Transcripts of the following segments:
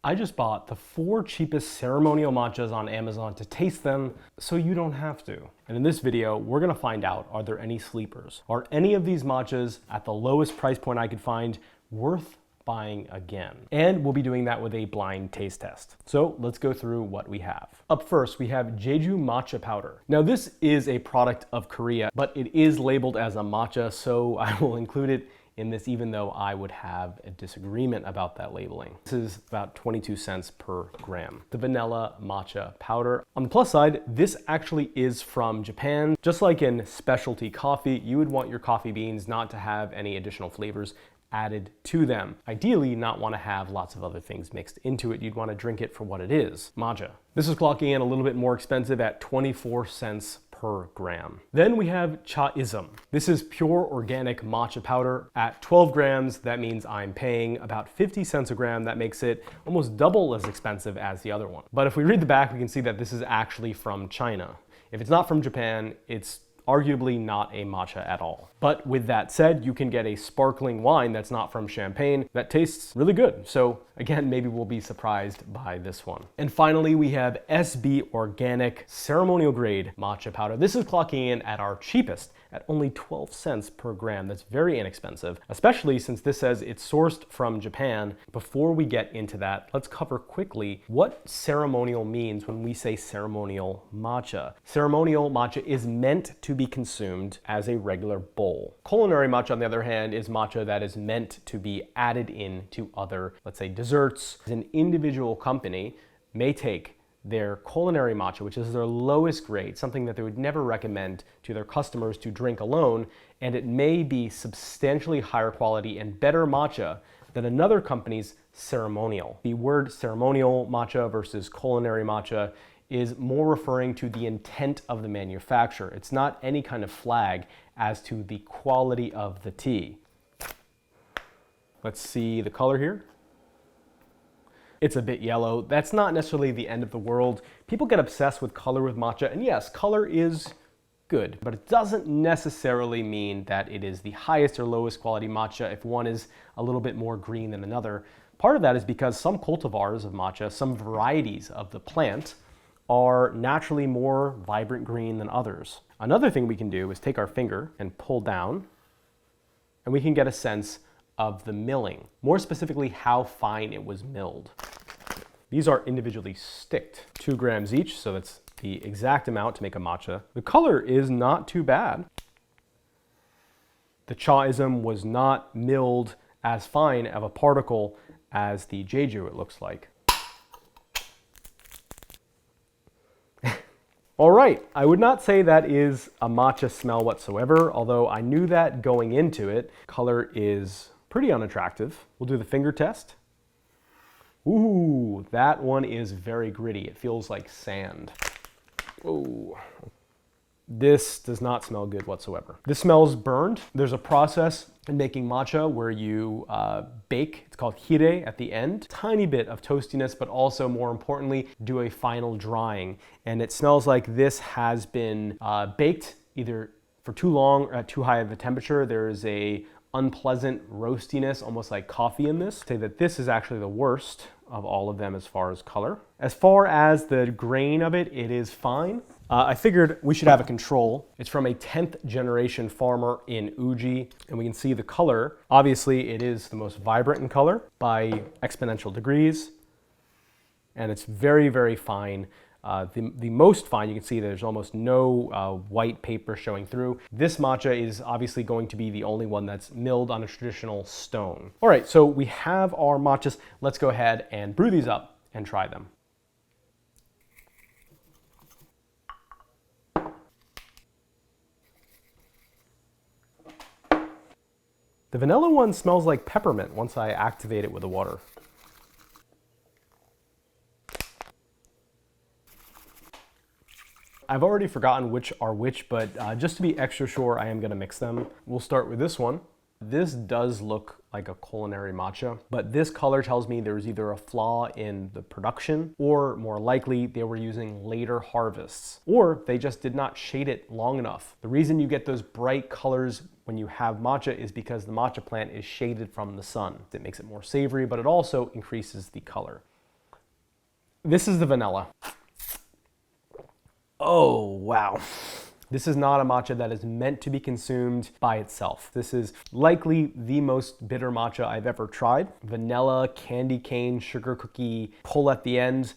I just bought the 4 cheapest ceremonial matchas on Amazon to taste them so you don't have to. And in this video, we're gonna find out, are there any sleepers? Are any of these matchas at the lowest price point I could find worth buying again? And we'll be doing that with a blind taste test. So let's go through what we have. Up first, we have Jeju Matcha powder. Now this is a product of Korea, but it is labeled as a matcha, so I will include it in this, even though I would have a disagreement about that labeling. This is about 22 cents per gram. The vanilla matcha powder. On the plus side, this actually is from Japan. Just like in specialty coffee, you would want your coffee beans not to have any additional flavors added to them. Ideally, not want to have lots of other things mixed into it. You'd want to drink it for what it is, matcha. This is clocking in a little bit more expensive at 24 cents per gram. Then we have Chaism. This is pure organic matcha powder. At 12 grams, that means I'm paying about 50 cents a gram. That makes it almost double as expensive as the other one. But if we read the back, we can see that this is actually from China. If it's not from Japan, it's arguably not a matcha at all. But with that said, you can get a sparkling wine that's not from Champagne that tastes really good. So again, maybe we'll be surprised by this one. And finally, we have SB Organic Ceremonial Grade Matcha Powder. This is clocking in at our cheapest at only 12 cents per gram. That's very inexpensive, especially since this says it's sourced from Japan. Before we get into that, let's cover quickly what ceremonial means when we say ceremonial matcha. Ceremonial matcha is meant to be consumed as a regular bowl. Culinary matcha, on the other hand, is matcha that is meant to be added in to other, let's say, desserts. An individual company may take their culinary matcha, which is their lowest grade, something that they would never recommend to their customers to drink alone, and it may be substantially higher quality and better matcha than another company's ceremonial. The word ceremonial matcha versus culinary matcha is more referring to the intent of the manufacturer. It's not any kind of flag as to the quality of the tea. Let's see the color here. It's a bit yellow. That's not necessarily the end of the world. People get obsessed with color with matcha, and yes, color is good, but it doesn't necessarily mean that it is the highest or lowest quality matcha if one is a little bit more green than another. Part of that is because some cultivars of matcha, some varieties of the plant, are naturally more vibrant green than others. Another thing we can do is take our finger and pull down, and we can get a sense of the milling, more specifically how fine it was milled. These are individually sticked, 2 grams each, so that's the exact amount to make a matcha. The color is not too bad. The Chaism was not milled as fine of a particle as the Jeju, it looks like. All right, I would not say that is a matcha smell whatsoever, although I knew that going into it. Color is pretty unattractive. We'll do the finger test. Ooh, that one is very gritty. It feels like sand. Ooh. This does not smell good whatsoever. This smells burned. There's a process in making matcha where you bake. It's called hire at the end. Tiny bit of toastiness, but also more importantly, do a final drying. And it smells like this has been baked either for too long or at too high of a temperature. There is a unpleasant roastiness, almost like coffee in this. I'd say that this is actually the worst of all of them as far as color. As far as the grain of it, it is fine. I figured we should have a control. It's from a 10th generation farmer in Uji, and we can see the color. Obviously, it is the most vibrant in color by exponential degrees, and it's very, very fine. The most fine, you can see there's almost no white paper showing through. This matcha is obviously going to be the only one that's milled on a traditional stone. All right, so we have our matchas. Let's go ahead and brew these up and try them. The vanilla one smells like peppermint once I activate it with the water. I've already forgotten which are which, but just to be extra sure, I am gonna mix them. We'll start with this one. This does look like a culinary matcha, but this color tells me there's either a flaw in the production, or more likely they were using later harvests, or they just did not shade it long enough. The reason you get those bright colors when you have matcha is because the matcha plant is shaded from the sun. It makes it more savory, but it also increases the color. This is the vanilla. Oh, wow. This is not a matcha that is meant to be consumed by itself. This is likely the most bitter matcha I've ever tried. Vanilla, candy cane, sugar cookie, pull at the end,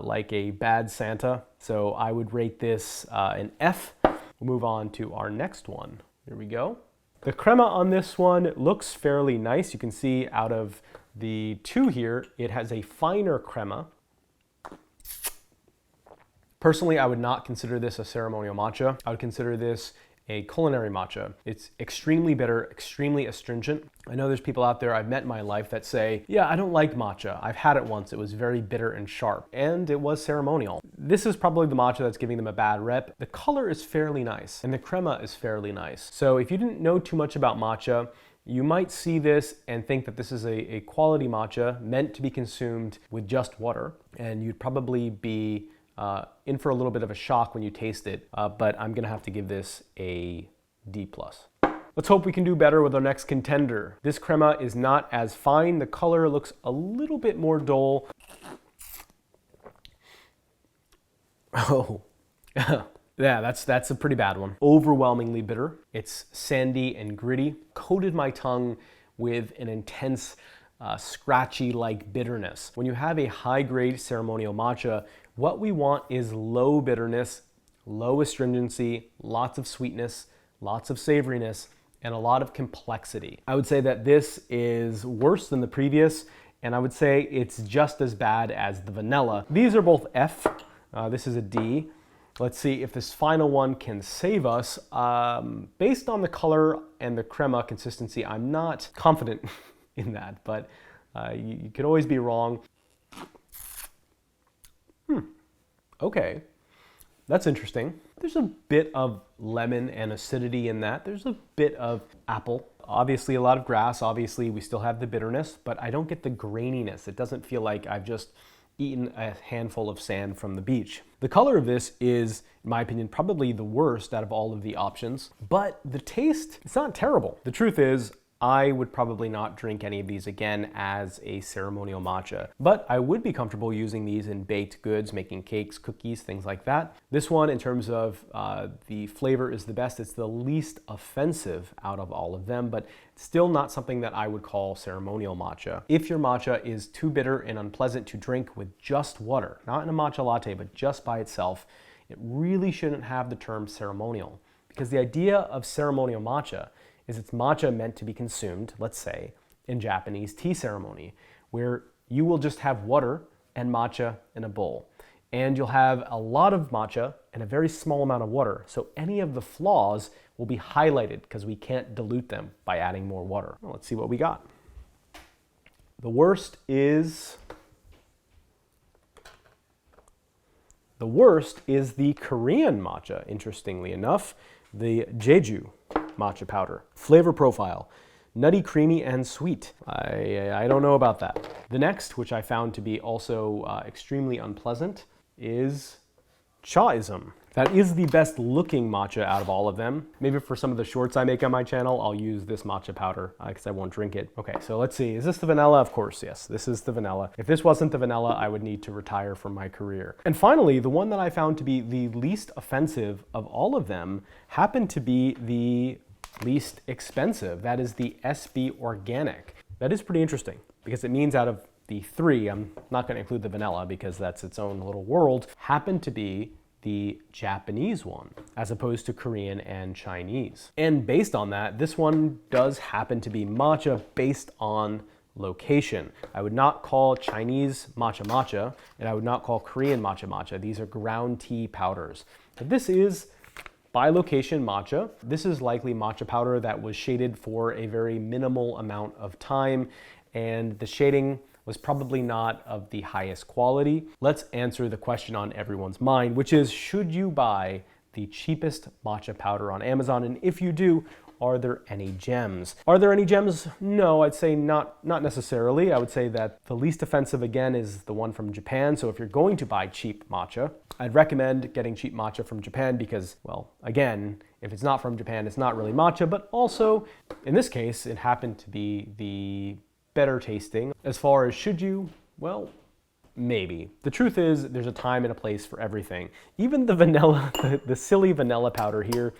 like a bad Santa. So I would rate this an F. We'll move on to our next one. Here we go. The crema on this one looks fairly nice. You can see out of the two here, it has a finer crema. Personally, I would not consider this a ceremonial matcha. I would consider this a culinary matcha. It's extremely bitter, extremely astringent. I know there's people out there I've met in my life that say, yeah, I don't like matcha. I've had it once. It was very bitter and sharp, and it was ceremonial. This is probably the matcha that's giving them a bad rep. The color is fairly nice, and the crema is fairly nice. So if you didn't know too much about matcha, you might see this and think that this is a quality matcha meant to be consumed with just water, and you'd probably be in for a little bit of a shock when you taste it, but I'm gonna have to give this a D+. Let's hope we can do better with our next contender. This crema is not as fine. The color looks a little bit more dull. Oh, yeah, that's a pretty bad one. Overwhelmingly bitter. It's sandy and gritty. Coated my tongue with an intense, scratchy-like bitterness. When you have a high-grade ceremonial matcha, what we want is low bitterness, low astringency, lots of sweetness, lots of savoriness, and a lot of complexity. I would say that this is worse than the previous, and I would say it's just as bad as the vanilla. These are both F. This is a D. Let's see if this final one can save us. Based on the color and the crema consistency, I'm not confident in that, but you could always be wrong. Okay, that's interesting. There's a bit of lemon and acidity in that. There's a bit of apple. Obviously a lot of grass. Obviously we still have the bitterness, but I don't get the graininess. It doesn't feel like I've just eaten a handful of sand from the beach. The color of this is, in my opinion, probably the worst out of all of the options, but the taste, it's not terrible. The truth is, I would probably not drink any of these again as a ceremonial matcha, but I would be comfortable using these in baked goods, making cakes, cookies, things like that. This one, in terms of the flavor, is the best. It's the least offensive out of all of them, but still not something that I would call ceremonial matcha. If your matcha is too bitter and unpleasant to drink with just water, not in a matcha latte, but just by itself, it really shouldn't have the term ceremonial, because the idea of ceremonial matcha is it's matcha meant to be consumed, let's say, in Japanese tea ceremony, where you will just have water and matcha in a bowl. And you'll have a lot of matcha and a very small amount of water. So any of the flaws will be highlighted because we can't dilute them by adding more water. Well, let's see what we got. The worst is the Korean matcha, interestingly enough, the Jeju Matcha powder. Flavor profile, nutty, creamy, and sweet. I don't know about that. The next, which I found to be also extremely unpleasant, is Chaism. That is the best looking matcha out of all of them. Maybe for some of the shorts I make on my channel, I'll use this matcha powder because I won't drink it. Okay, so let's see. Is this the vanilla? Of course, yes. This is the vanilla. If this wasn't the vanilla, I would need to retire from my career. And finally, the one that I found to be the least offensive of all of them happened to be the least expensive. That is the SB Organic. That is pretty interesting because it means out of the three, I'm not going to include the vanilla because that's its own little world, happened to be the Japanese one as opposed to Korean and Chinese. And based on that, this one does happen to be matcha based on location. I would not call Chinese matcha matcha, and I would not call Korean matcha matcha. These are ground tea powders. But this is by location matcha. This is likely matcha powder that was shaded for a very minimal amount of time, and the shading was probably not of the highest quality. Let's answer the question on everyone's mind, which is, should you buy the cheapest matcha powder on Amazon? And if you do, are there any gems? Are there any gems? No, I'd say not necessarily. I would say that the least offensive, again, is the one from Japan. So if you're going to buy cheap matcha, I'd recommend getting cheap matcha from Japan because, well, again, if it's not from Japan, it's not really matcha, but also, in this case, it happened to be the better tasting. As far as should you, well, Maybe. The truth is, there's a time and a place for everything. Even the vanilla, the silly vanilla powder here,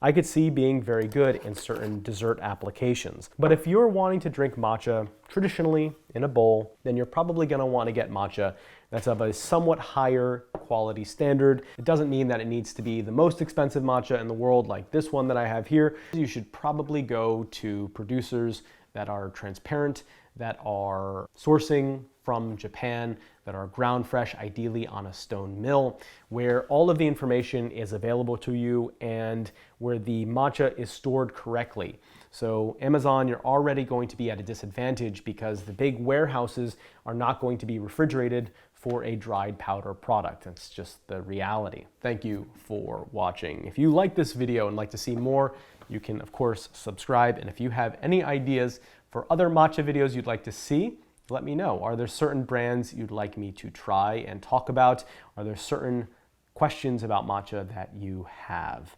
I could see being very good in certain dessert applications. But if you're wanting to drink matcha traditionally in a bowl, then you're probably gonna wanna get matcha that's of a somewhat higher quality standard. It doesn't mean that it needs to be the most expensive matcha in the world like this one that I have here. You should probably go to producers that are transparent, that are sourcing from Japan, that are ground fresh, ideally on a stone mill, where all of the information is available to you and where the matcha is stored correctly. So Amazon, you're already going to be at a disadvantage because the big warehouses are not going to be refrigerated for a dried powder product. That's just the reality. Thank you for watching. If you like this video and like to see more, you can of course subscribe. And if you have any ideas for other matcha videos you'd like to see, let me know. Are there certain brands you'd like me to try and talk about? Are there certain questions about matcha that you have?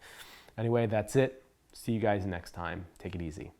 Anyway, that's it. See you guys next time. Take it easy.